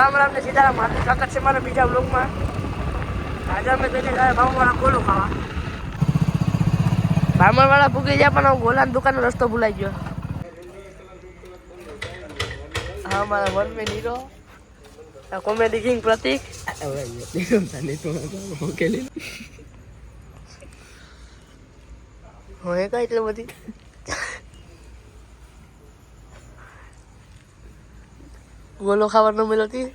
રામ રામ ને સીતારામ. હાર્દિક સ્વાગત છે મારા બીજા બ્લોગમાં. આજે અમે જઈને ભાવવાળા ગોલો ખાવા. ભામણવાળા ભૂગી ગયા પણ ગોલાની દુકાનનો રસ્તો ભૂલાઈ ગયો. હા મારા વન મે નીરો કોમેડી કિંગ પ્રતિક. હવે કઈ એટલે બધી ગોલો ખાવાનો મળ્યો હતી.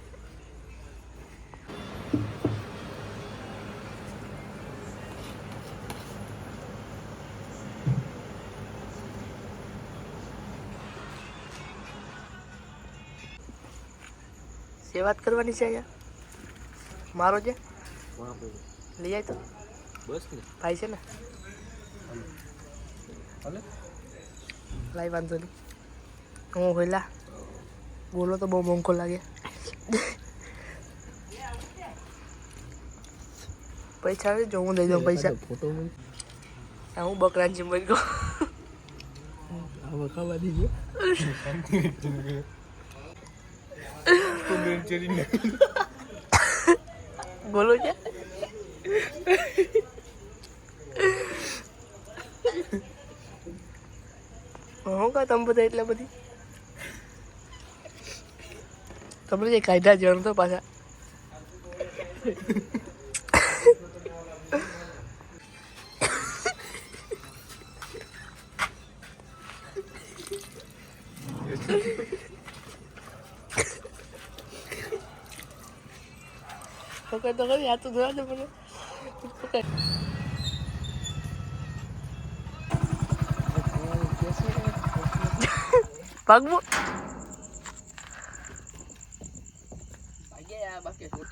એ વાત કરવાની છે અહીંયા મારો છે લઈ જાય તો બસ ને ભાઈ છે ને લાઈ વાંધો નહીં. હું હોઈલા બોલો તો બહુ મોંઘો લાગે. પૈસા નહીં જો હું દઈ દઉં પૈસા. હું બકરાની જેમ બની ગયો. ખાવા દીધો બોલો છે હું કા તમે બધા એટલા બધી તમને જે કાયદા જણ તો પાછા પકડ તો કરી આ તો ધોવા દે મને પકડ. પગમાં